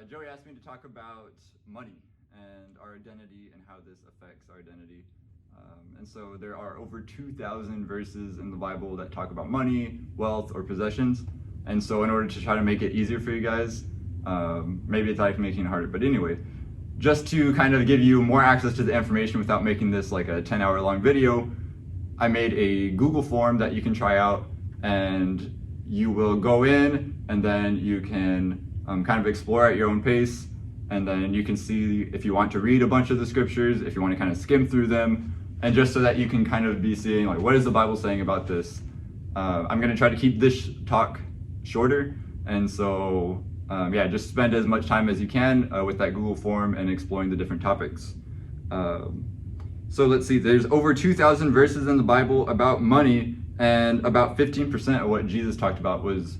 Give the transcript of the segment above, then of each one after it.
Joey asked me to talk about money and our identity and how this affects our identity. And so there are over 2,000 verses in the Bible that talk about money, wealth, or possessions. And so in order to try to make it easier for you guys, maybe it's like making it harder, but anyway, just to kind of give you more access to the information without making this like a 10-hour long video, I made a Google form that you can try out, and you will go in and then you can kind of explore at your own pace, and then you can see if you want to read a bunch of the scriptures, if you want to kind of skim through them, and just so that you can kind of be seeing like, what is the Bible saying about this? I'm going to try to keep this talk shorter, and so yeah, just spend as much time as you can with that Google form and exploring the different topics. So let's see, there's over 2,000 verses in the Bible about money, and about 15% of what Jesus talked about was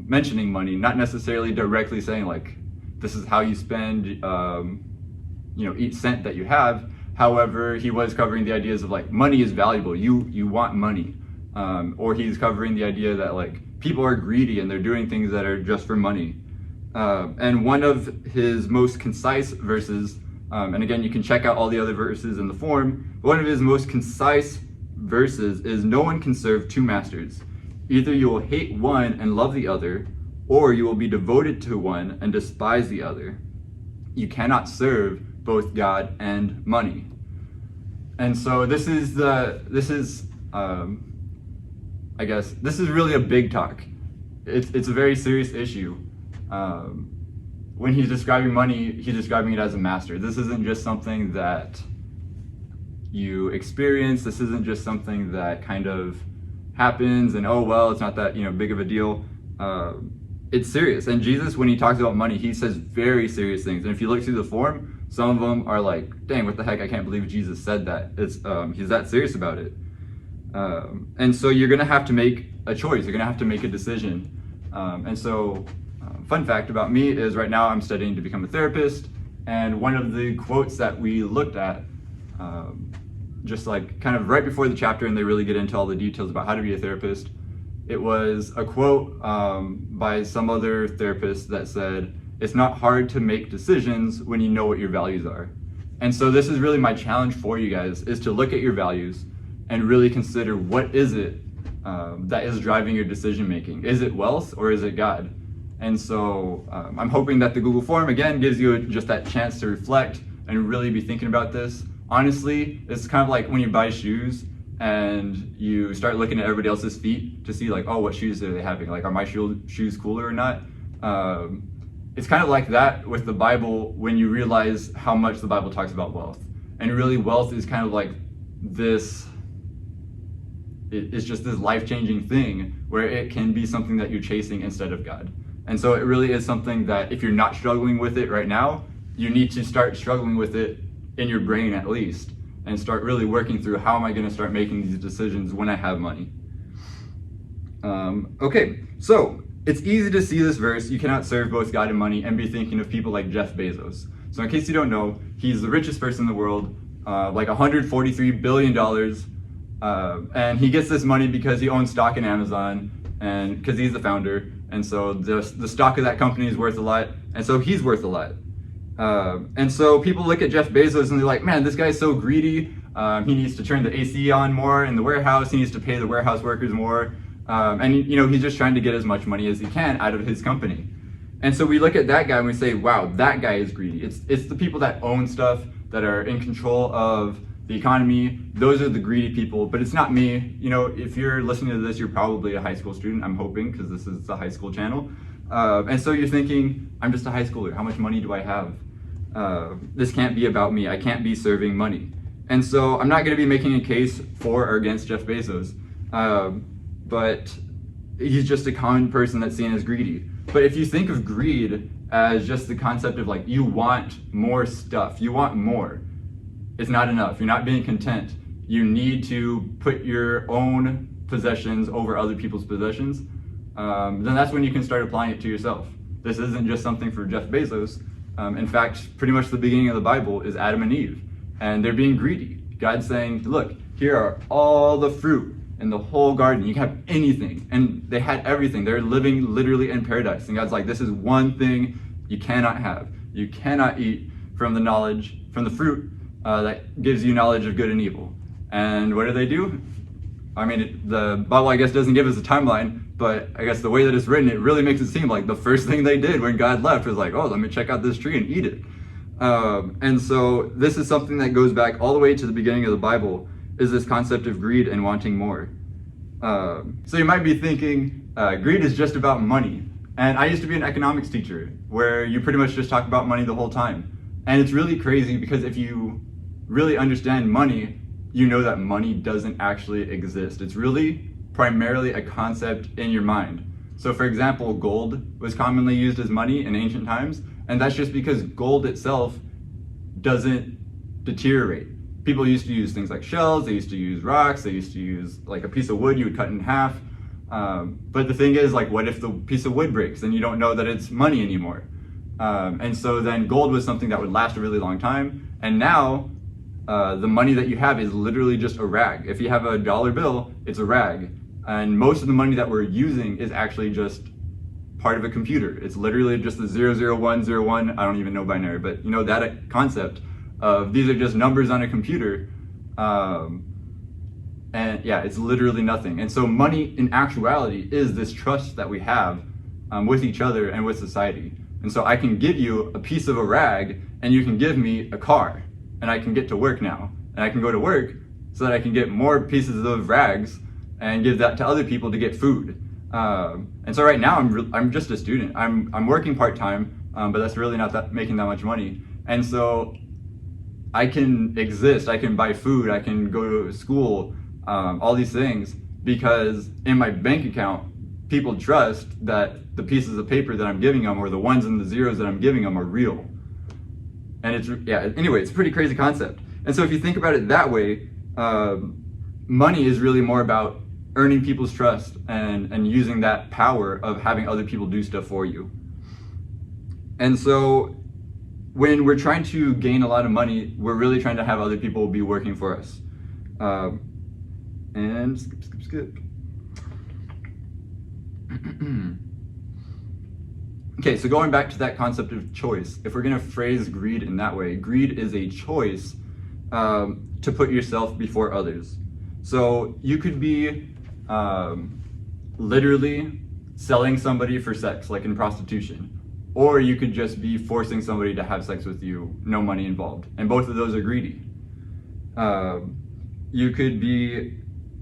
mentioning money, not necessarily directly saying like, this is how you spend each cent that you have. However, he was covering the ideas of like, money is valuable, you want money. Or he's covering the idea that like, people are greedy and they're doing things that are just for money. And one of his most concise verses, and again, you can check out all the other verses in the form, but one of his most concise verses is, no one can serve two masters. Either you will hate one and love the other, or you will be devoted to one and despise the other. You cannot serve both God and money. And so this is I guess this is really a big talk. It's a very serious issue. When he's describing money, he's describing it as a master. This isn't just something that you experience. This isn't just something that kind of happens and, oh well, it's not that big of a deal. It's serious. And Jesus, when he talks about money, he says very serious things. And if you look through the form, some of them are like, dang, what the heck, I can't believe Jesus said that. He's that serious about it. And so you're gonna have to make a choice. You're gonna have to make a decision. Fun fact about me is right now I'm studying to become a therapist, and one of the quotes that we looked at, just like kind of right before the chapter, and they really get into all the details about how to be a therapist, it was a quote by some other therapist that said, it's not hard to make decisions when you know what your values are. And so this is really my challenge for you guys, is to look at your values and really consider, what is it that is driving your decision making? Is it wealth or is it God? And so I'm hoping that the Google form, again, gives you just that chance to reflect and really be thinking about this. Honestly, it's kind of like when you buy shoes and you start looking at everybody else's feet to see like, oh, what shoes are they having? Like, are my shoes cooler or not? It's kind of like that with the Bible when you realize how much the Bible talks about wealth. And really, wealth is kind of like this, it's just this life-changing thing where it can be something that you're chasing instead of God. And so it really is something that if you're not struggling with it right now, you need to start struggling with it in your brain at least, and start really working through, how am I gonna start making these decisions when I have money? Okay, so it's easy to see this verse, you cannot serve both God and money, and be thinking of people like Jeff Bezos. So in case you don't know, he's the richest person in the world, like $143 billion. And he gets this money because he owns stock in Amazon, and because he's the founder, and so the stock of that company is worth a lot, and so he's worth a lot. And so people look at Jeff Bezos and they're like, man, this guy's so greedy. He needs to turn the AC on more in the warehouse. He needs to pay the warehouse workers more. And he's just trying to get as much money as he can out of his company. And so we look at that guy and we say, wow, that guy is greedy. It's the people that own stuff, that are in control of the economy. Those are the greedy people, but it's not me. If you're listening to this, you're probably a high school student, I'm hoping, because this is the high school channel. And so you're thinking, I'm just a high schooler. How much money do I have? This can't be about me. I can't be serving money. And so I'm not going to be making a case for or against Jeff Bezos, but he's just a common person that's seen as greedy. But if you think of greed as just the concept of like, you want more stuff, you want more, it's not enough. You're not being content. You need to put your own possessions over other people's possessions. Then that's when you can start applying it to yourself. This isn't just something for Jeff Bezos. In fact, pretty much the beginning of the Bible is Adam and Eve, and they're being greedy. God's saying, look, here are all the fruit in the whole garden. You can have anything. And they had everything. They're living literally in paradise. And God's like, this is one thing You cannot have. You cannot eat from the fruit that gives you knowledge of good and evil. And what do? I mean, the Bible, I guess, doesn't give us a timeline, but I guess the way that it's written, it really makes it seem like the first thing they did when God left was like, oh, let me check out this tree and eat it. And so this is something that goes back all the way to the beginning of the Bible, is this concept of greed and wanting more. So you might be thinking, greed is just about money. And I used to be an economics teacher where you pretty much just talk about money the whole time. And it's really crazy because if you really understand money, you know that money doesn't actually exist. It's really primarily a concept in your mind. So for example, gold was commonly used as money in ancient times, and that's just because gold itself doesn't deteriorate. People used to use things like shells, they used to use rocks, they used to use like a piece of wood you would cut in half. But the thing is, like, what if the piece of wood breaks? Then you don't know that it's money anymore. And so then gold was something that would last a really long time. And now the money that you have is literally just a rag. If you have a dollar bill, it's a rag. And most of the money that we're using is actually just part of a computer. It's literally just the 00101. I don't even know binary, but you know that concept of these are just numbers on a computer. And yeah, it's literally nothing. And so money in actuality is this trust that we have with each other and with society. And so I can give you a piece of a rag and you can give me a car, and I can get to work now. And I can go to work so that I can get more pieces of rags and give that to other people to get food. And so right now I'm just a student. I'm working part-time, but that's really not making that much money. And so I can exist, I can buy food, I can go to school, all these things, because in my bank account, people trust that the pieces of paper that I'm giving them, or the ones and the zeros that I'm giving them, are real. And anyway, it's a pretty crazy concept. And so if you think about it that way, money is really more about earning people's trust and using that power of having other people do stuff for you. And so when we're trying to gain a lot of money, we're really trying to have other people be working for us. And skip. Okay, so going back to that concept of choice, if we're gonna phrase greed in that way, greed is a choice to put yourself before others. So you could be literally selling somebody for sex, like in prostitution, or you could just be forcing somebody to have sex with you, no money involved, and both of those are greedy. You could be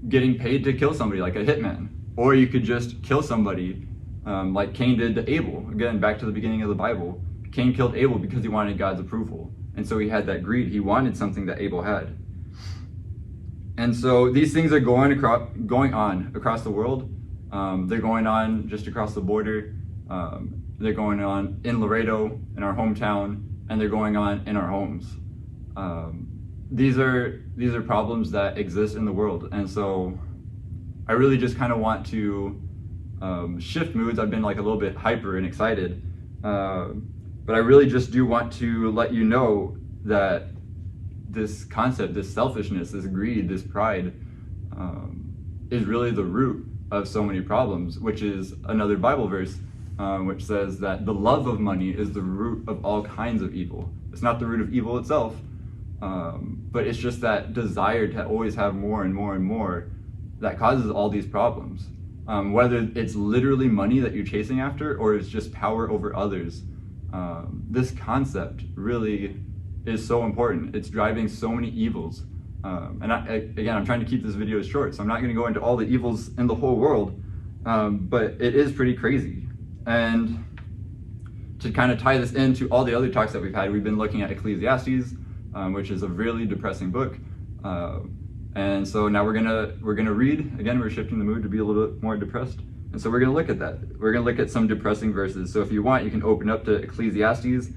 getting paid to kill somebody, like a hitman, or you could just kill somebody like Cain did to Abel. Again, back to the beginning of the Bible, Cain killed Abel because he wanted God's approval, and so he had that greed. He wanted something that Abel had. And so these things are going on across the world. They're going on just across the border. They're going on in Laredo, in our hometown, and they're going on in our homes. These are problems that exist in the world, and so I really just kind of want to shift moods. I've been like a little bit hyper and excited, but I really just do want to let you know that this concept, this selfishness, this greed, this pride is really the root of so many problems, which is another Bible verse which says that the love of money is the root of all kinds of evil. It's not the root of evil itself, but it's just that desire to always have more and more and more that causes all these problems. Whether it's literally money that you're chasing after, or it's just power over others, this concept really is so important. It's driving so many evils. And again, I'm trying to keep this video short, so I'm not going to go into all the evils in the whole world, but it is pretty crazy. And to kind of tie this into all the other talks that we've had, we've been looking at Ecclesiastes, which is a really depressing book. And so now we're gonna read. Again, we're shifting the mood to be a little bit more depressed. And so we're gonna look at that. We're gonna look at some depressing verses. So if you want, you can open up to Ecclesiastes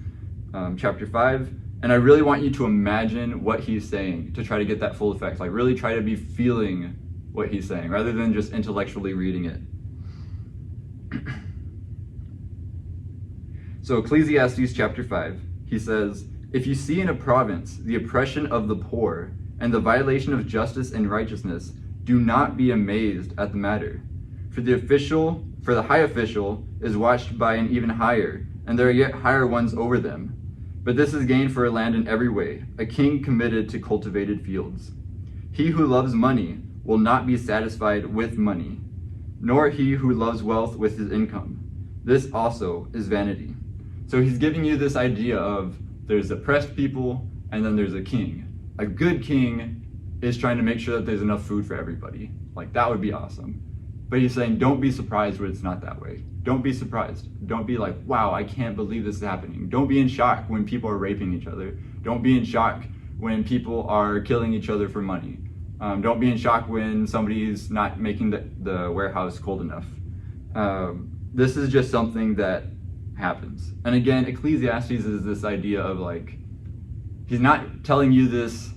chapter 5. And I really want you to imagine what he's saying to try to get that full effect. Like really try to be feeling what he's saying rather than just intellectually reading it. So Ecclesiastes chapter 5, he says, "If you see in a province the oppression of the poor and the violation of justice and righteousness, do not be amazed at the matter. For the high official is watched by an even higher, and there are yet higher ones over them. But this is gain for a land in every way, a king committed to cultivated fields. He who loves money will not be satisfied with money, nor he who loves wealth with his income. This also is vanity. So he's giving you this idea of there's oppressed people and then there's a king. A good king is trying to make sure that there's enough food for everybody. Like, that would be awesome. But he's saying, don't be surprised when it's not that way. Don't be surprised. Don't be like, wow, I can't believe this is happening. Don't be in shock when people are raping each other. Don't be in shock when people are killing each other for money. Don't be in shock when somebody's not making the warehouse cold enough. This is just something that happens. And again, Ecclesiastes is this idea of like, he's not telling you this,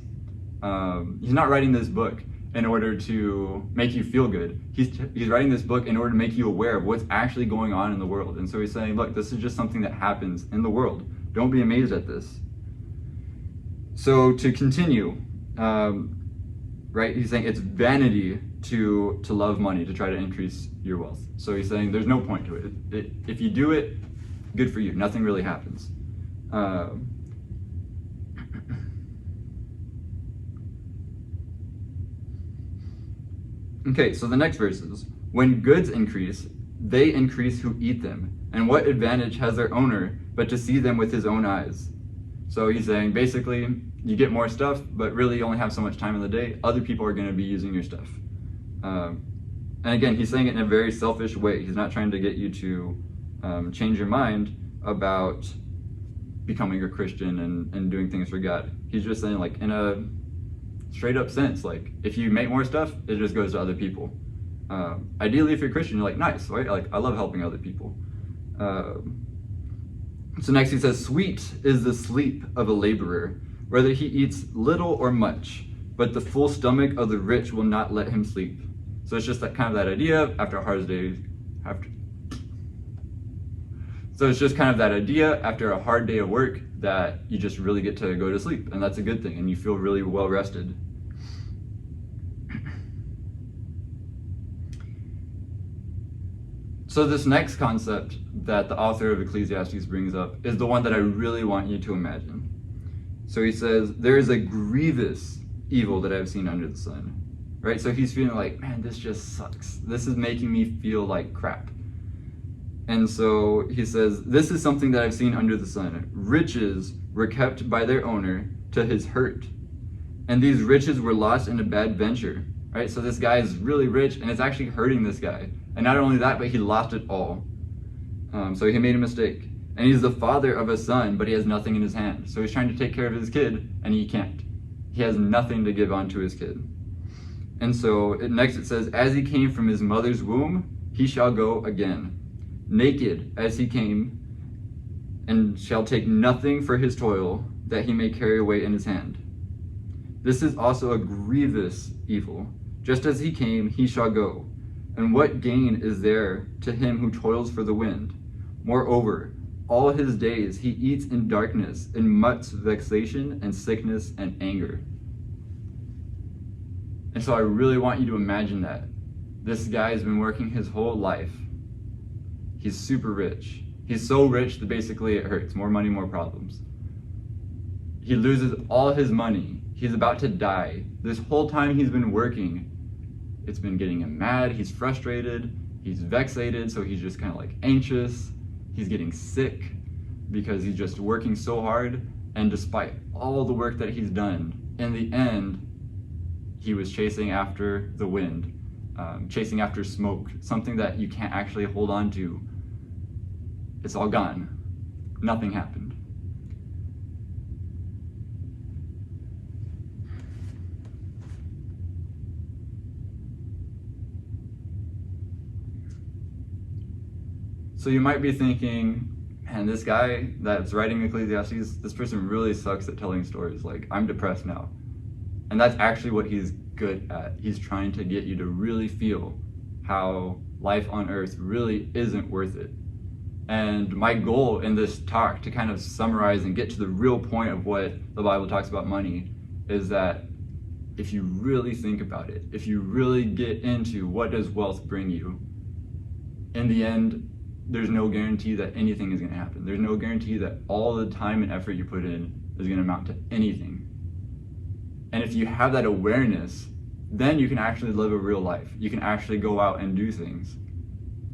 he's not writing this book in order to make you feel good. He's writing this book in order to make you aware of what's actually going on in the world. And so he's saying, look, this is just something that happens in the world. Don't be amazed at this. So to continue, right, he's saying it's vanity to love money, to try to increase your wealth. So he's saying there's no point to it. If you do it, good for you. Nothing really happens. Okay, so the next verse is, when goods increase, they increase who eat them. And what advantage has their owner but to see them with his own eyes? So he's saying basically, you get more stuff, but really you only have so much time in the day. Other people are going to be using your stuff. And again, he's saying it in a very selfish way. He's not trying to get you to change your mind about becoming a Christian and doing things for God. He's just saying, like, in a straight up sense, like, if you make more stuff, it just goes to other people. Ideally, if you're a Christian, you're like, nice, right? Like, I love helping other people. So next he says, sweet is the sleep of a laborer, whether he eats little or much, but the full stomach of the rich will not let him sleep. So it's just that kind of that idea after a hard day. So it's just kind of that idea after a hard day of work that you just really get to go to sleep, and that's a good thing, and you feel really well rested. So this next concept that the author of Ecclesiastes brings up is the one that I really want you to imagine. So he says, there is a grievous evil that I've seen under the sun, right? So he's feeling like, man, this just sucks. This is making me feel like crap. And so he says, this is something that I've seen under the sun. Riches were kept by their owner to his hurt. And these riches were lost in a bad venture, right? So this guy is really rich and it's actually hurting this guy. And not only that, but he lost it all. So he made a mistake. And he's the father of a son, but he has nothing in his hand. So he's trying to take care of his kid and he can't. He has nothing to give on to his kid. And so next it says, as he came from his mother's womb, he shall go again. Naked as he came, and shall take nothing for his toil that he may carry away in his hand. This is also a grievous evil. Just as he came, he shall go. And what gain is there to him who toils for the wind? Moreover, all his days he eats in darkness, in much vexation and sickness and anger. And so I really want you to imagine that. This guy has been working his whole life. He's super rich. He's so rich that basically it hurts. More money, more problems. He loses all his money. He's about to die. This whole time he's been working, it's been getting him mad. He's frustrated. He's vexated, so he's just kind of like anxious. He's getting sick because he's just working so hard. And despite all the work that he's done, in the end, he was chasing after the wind, chasing after smoke, something that you can't actually hold on to. It's all gone. Nothing happened. So you might be thinking, man, this guy that's writing Ecclesiastes, this person really sucks at telling stories. Like, I'm depressed now. And that's actually what he's good at. He's trying to get you to really feel how life on earth really isn't worth it. And my goal in this talk, to kind of summarize and get to the real point of what the Bible talks about money, is that if you really think about it, if you really get into what does wealth bring you, in the end, there's no guarantee that anything is going to happen. There's no guarantee that all the time and effort you put in is going to amount to anything. And if you have that awareness, then you can actually live a real life. You can actually go out and do things.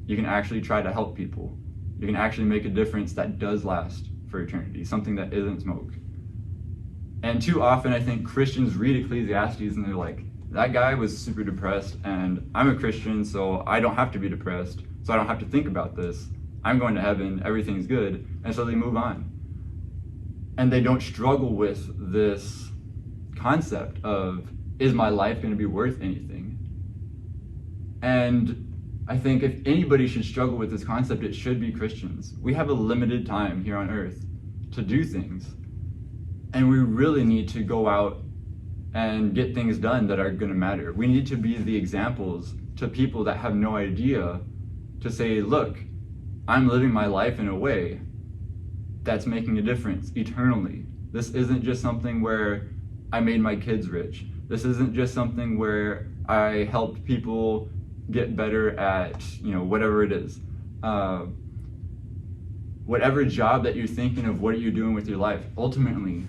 You can actually try to help people. You can actually make a difference that does last for eternity, something that isn't smoke. And too often I think Christians read Ecclesiastes and they're like, that guy was super depressed and I'm a Christian, so I don't have to be depressed, so I don't have to think about this. I'm going to heaven, everything's good, and so they move on. And they don't struggle with this concept of, is my life going to be worth anything? And I think if anybody should struggle with this concept, it should be Christians. We have a limited time here on earth to do things. And we really need to go out and get things done that are going to matter. We need to be the examples to people that have no idea, to say, look, I'm living my life in a way that's making a difference eternally. This isn't just something where I made my kids rich. This isn't just something where I helped people get better at, whatever it is. Whatever job that you're thinking of, what are you doing with your life? Ultimately,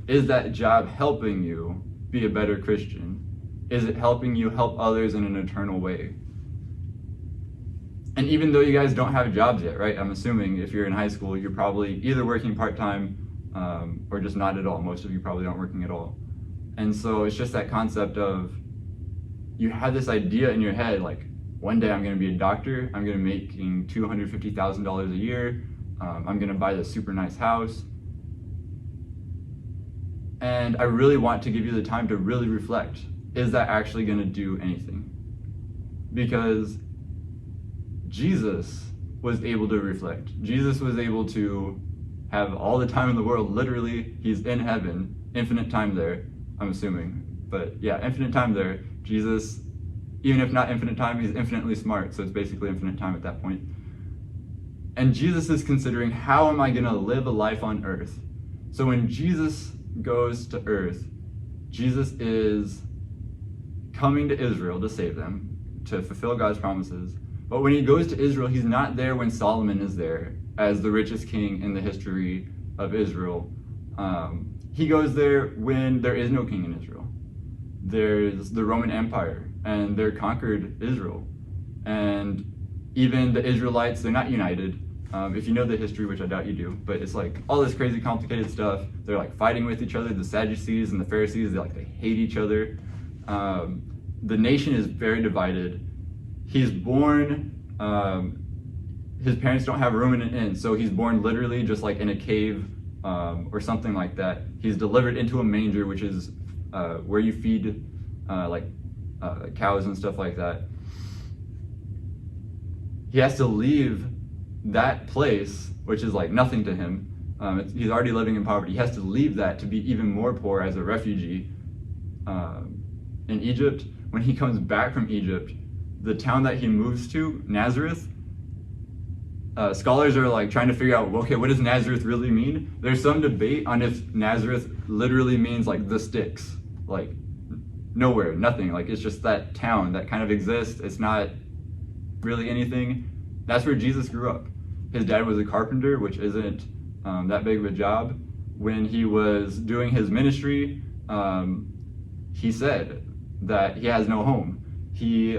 is that job helping you be a better Christian? Is it helping you help others in an eternal way? And even though you guys don't have jobs yet, right? I'm assuming if you're in high school, you're probably either working part-time or just not at all. Most of you probably aren't working at all. And so it's just that concept of, you have this idea in your head, like, one day I'm going to be a doctor, I'm going to be making $250,000 a year, I'm going to buy this super nice house. And I really want to give you the time to really reflect. Is that actually going to do anything? Because Jesus was able to reflect. Jesus was able to have all the time in the world. Literally, he's in heaven, infinite time there, I'm assuming. But yeah, infinite time there. Jesus, even if not infinite time, he's infinitely smart, so it's basically infinite time at that point. And Jesus is considering, how am I going to live a life on earth? So when Jesus goes to earth, Jesus is coming to Israel to save them, to fulfill God's promises. But when he goes to Israel, he's not there when Solomon is there as the richest king in the history of Israel. He goes there when there is no king in Israel. There's the Roman Empire, and they're conquered Israel. And even the Israelites, they're not united. If you know the history, which I doubt you do, but it's like all this crazy complicated stuff. They're like fighting with each other. The Sadducees and the Pharisees, they hate each other. The nation is very divided. He's born, his parents don't have room in an inn, so he's born literally just like in a cave or something like that. He's delivered into a manger, which is where you feed cows and stuff like that. He has to leave that place, which is like nothing to him. He's already living in poverty. He has to leave that to be even more poor as a refugee in Egypt. When he comes back from Egypt, the town that he moves to, Nazareth, scholars are like trying to figure out, okay, what does Nazareth really mean? There's some debate on if Nazareth literally means like the sticks, like nowhere, nothing. Like it's just that town that kind of exists. It's not really anything. That's where Jesus grew up. His dad was a carpenter, which isn't that big of a job. When he was doing his ministry, he said that he has no home. He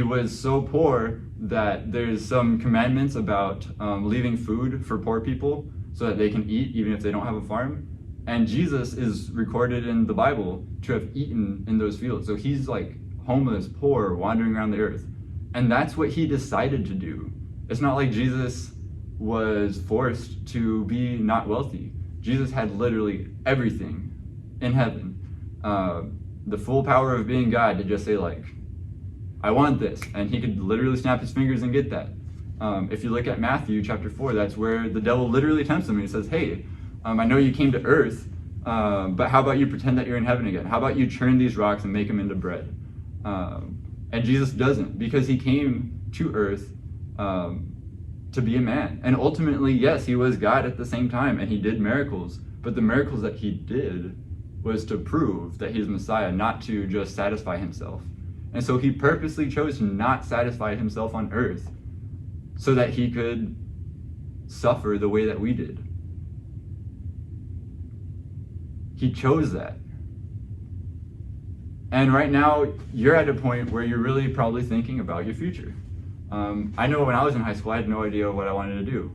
was so poor that there's some commandments about leaving food for poor people so that they can eat even if they don't have a farm. And Jesus is recorded in the Bible to have eaten in those fields. So he's like homeless, poor, wandering around the earth. And that's what he decided to do. It's not like Jesus was forced to be not wealthy. Jesus had literally everything in heaven. The full power of being God to just say like, I want this. And he could literally snap his fingers and get that. If you look at Matthew chapter 4, that's where the devil literally tempts him. And he says, hey, I know you came to earth, but how about you pretend that you're in heaven again? How about you churn these rocks and make them into bread? And Jesus doesn't, because he came to earth to be a man. And ultimately, yes, he was God at the same time, and he did miracles. But the miracles that he did was to prove that he's Messiah, not to just satisfy himself. And so he purposely chose to not satisfy himself on earth so that he could suffer the way that we did. He chose that. And right now, you're at a point where you're really probably thinking about your future. I know when I was in high school, I had no idea what I wanted to do.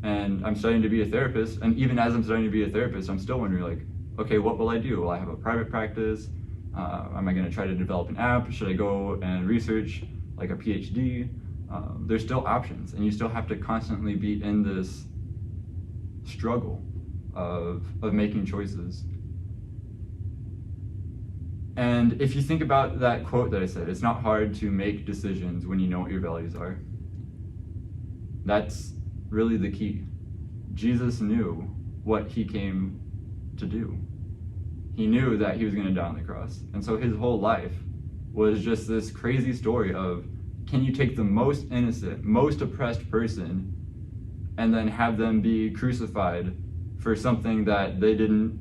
And I'm studying to be a therapist, and even as I'm studying to be a therapist, I'm still wondering, like, okay, what will I do? Will I have a private practice? Am I going to try to develop an app? Should I go and research like a PhD? There's still options, and you still have to constantly be in this struggle of making choices. And if you think about that quote that I said, it's not hard to make decisions when you know what your values are. That's really the key. Jesus knew what he came to do. He knew that he was going to die on the cross. And so his whole life was just this crazy story of, can you take the most innocent, most oppressed person and then have them be crucified for something that they didn't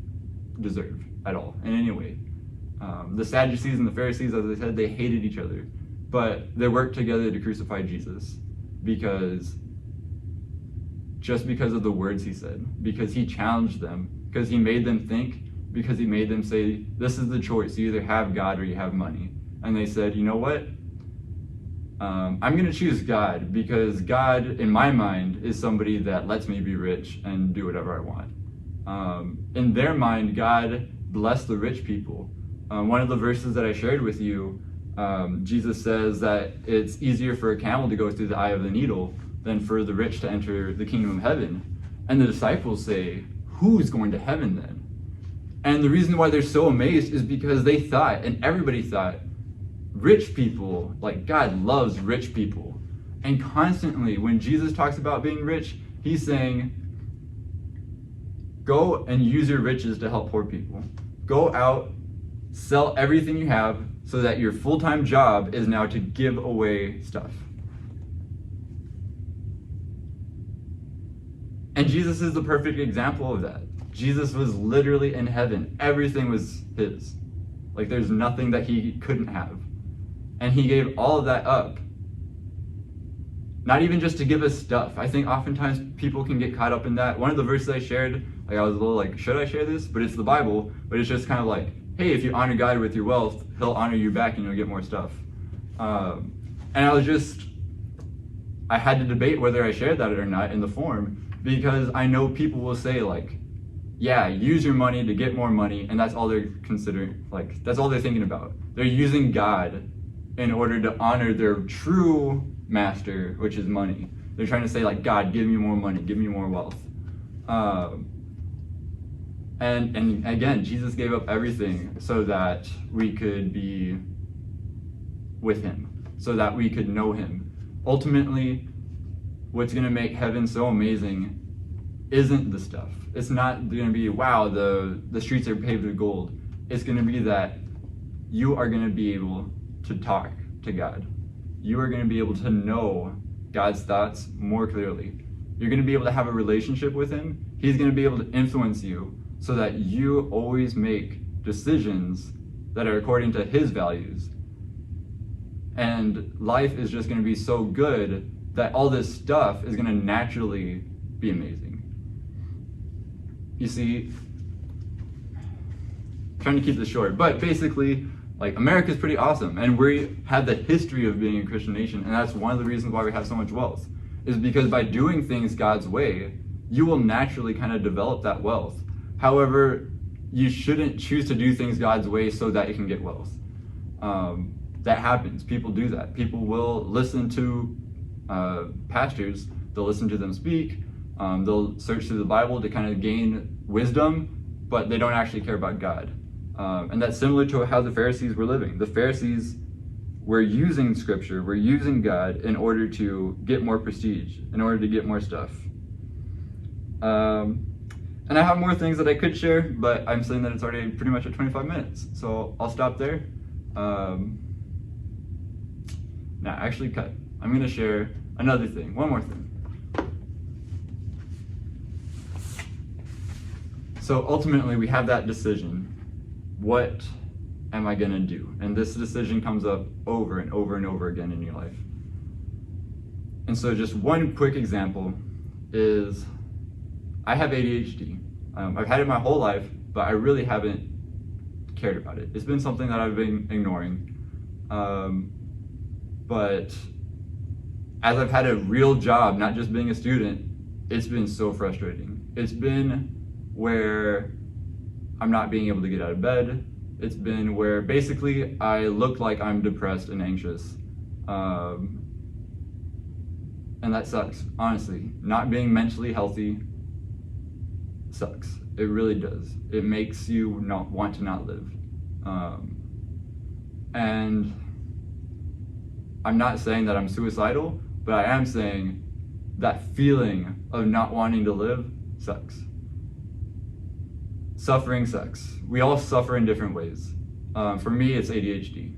deserve at all in any way? The Sadducees and the Pharisees, as I said, they hated each other, but they worked together to crucify Jesus just because of the words he said, because he challenged them, because he made them think, because he made them say, this is the choice, you either have God or you have money. And they said, you know what? I'm going to choose God, because God, in my mind, is somebody that lets me be rich and do whatever I want. In their mind, God blessed the rich people. One of the verses that I shared with you, Jesus says that it's easier for a camel to go through the eye of the needle than for the rich to enter the kingdom of heaven. And the disciples say, who's going to heaven then? And the reason why they're so amazed is because they thought, and everybody thought, rich people, like God loves rich people. And constantly, when Jesus talks about being rich, he's saying, go and use your riches to help poor people. Go out, sell everything you have so that your full-time job is now to give away stuff. And Jesus is the perfect example of that. Jesus was literally in heaven. Everything was his. Like, there's nothing that he couldn't have. And he gave all of that up. Not even just to give us stuff. I think oftentimes people can get caught up in that. One of the verses I shared, like, I was a little like, should I share this? But it's the Bible. But it's just kind of like, hey, if you honor God with your wealth, he'll honor you back and you'll get more stuff. And I had to debate whether I shared that or not in the forum, because I know people will say, like, yeah, use your money to get more money, and that's all they're considering, like, that's all they're thinking about. They're using God in order to honor their true master, which is money. They're trying to say, like, God, give me more money, give me more wealth. And again, Jesus gave up everything so that we could be with him, so that we could know him. Ultimately, what's going to make heaven so amazing isn't the stuff. It's not going to be, wow, the streets are paved with gold. It's going to be that you are going to be able to talk to God. You are going to be able to know God's thoughts more clearly. You're going to be able to have a relationship with him. He's going to be able to influence you so that you always make decisions that are according to his values. And life is just going to be so good that all this stuff is going to naturally be amazing. You see, I'm trying to keep this short, but basically, like, America's pretty awesome, and we have the history of being a Christian nation, and that's one of the reasons why we have so much wealth, is because by doing things God's way, you will naturally kind of develop that wealth. However, you shouldn't choose to do things God's way so that you can get wealth. That happens. People do that. People will listen to pastors. They'll listen to them speak. They'll search through the Bible to kind of gain wisdom, but they don't actually care about God. And that's similar to how the Pharisees were living. The Pharisees were using Scripture, were using God in order to get more prestige, in order to get more stuff. And I have more things that I could share, but I'm saying that it's already pretty much at 25 minutes. So I'll stop there. Actually cut. I'm going to share another thing, one more thing. So ultimately we have that decision. What am I going to do? And this decision comes up over and over and over again in your life. And so just one quick example is I have ADHD. I've had it my whole life, but I really haven't cared about it. It's been something that I've been ignoring. But as I've had a real job, not just being a student, it's been so frustrating. It's been where I'm not being able to get out of bed. It's been where basically I look like I'm depressed and anxious. And that sucks, honestly. Not being mentally healthy sucks. It really does. It makes you not want to not live. And I'm not saying that I'm suicidal, but I am saying that feeling of not wanting to live sucks. Suffering sucks. We all suffer in different ways. For me, it's ADHD.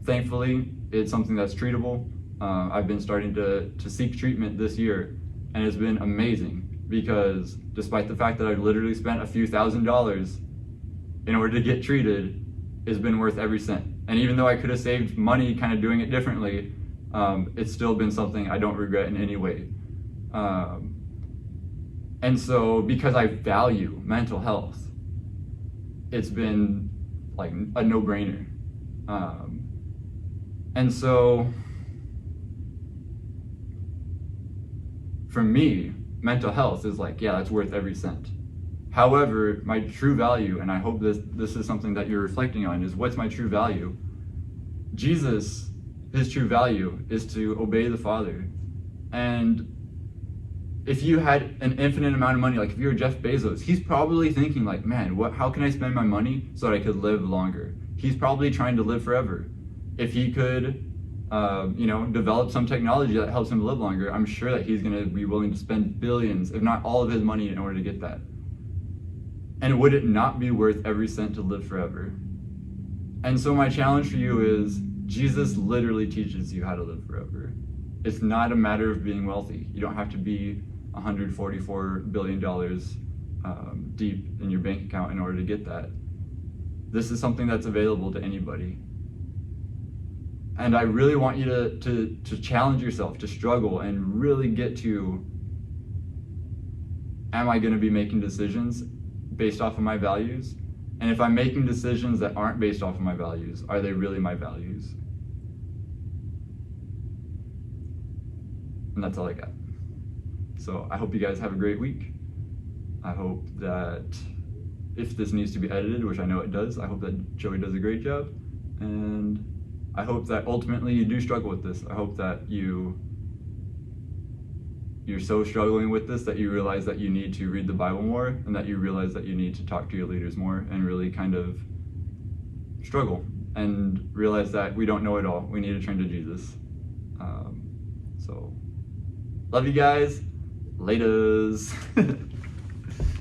Thankfully, it's something that's treatable. I've been starting to seek treatment this year, and it's been amazing because despite the fact that I've literally spent a few $1,000s in order to get treated, it's been worth every cent. And even though I could have saved money kind of doing it differently, it's still been something I don't regret in any way. And so because I value mental health, it's been like a no-brainer. And so for me, mental health is like, yeah, that's worth every cent. However, my true value, and I hope this is something that you're reflecting on, is what's my true value? Jesus, his true value is to obey the Father. And if you had an infinite amount of money, like if you were Jeff Bezos, he's probably thinking like, man, how can I spend my money so that I could live longer? He's probably trying to live forever. If he could, develop some technology that helps him live longer, I'm sure that he's going to be willing to spend billions, if not all of his money, in order to get that. And would it not be worth every cent to live forever? And so my challenge for you is, Jesus literally teaches you how to live forever. It's not a matter of being wealthy. You don't have to be $144 billion deep in your bank account in order to get that. This is something that's available to anybody. And I really want you to challenge yourself, to struggle, and really get to, am I going to be making decisions based off of my values? And if I'm making decisions that aren't based off of my values, are they really my values? And that's all I got. So I hope you guys have a great week. I hope that if this needs to be edited, which I know it does, I hope that Joey does a great job. And I hope that ultimately you do struggle with this. I hope that you're so struggling with this that you realize that you need to read the Bible more, and that you realize that you need to talk to your leaders more and really kind of struggle and realize that we don't know it all. We need to turn to Jesus. So love you guys. Laters.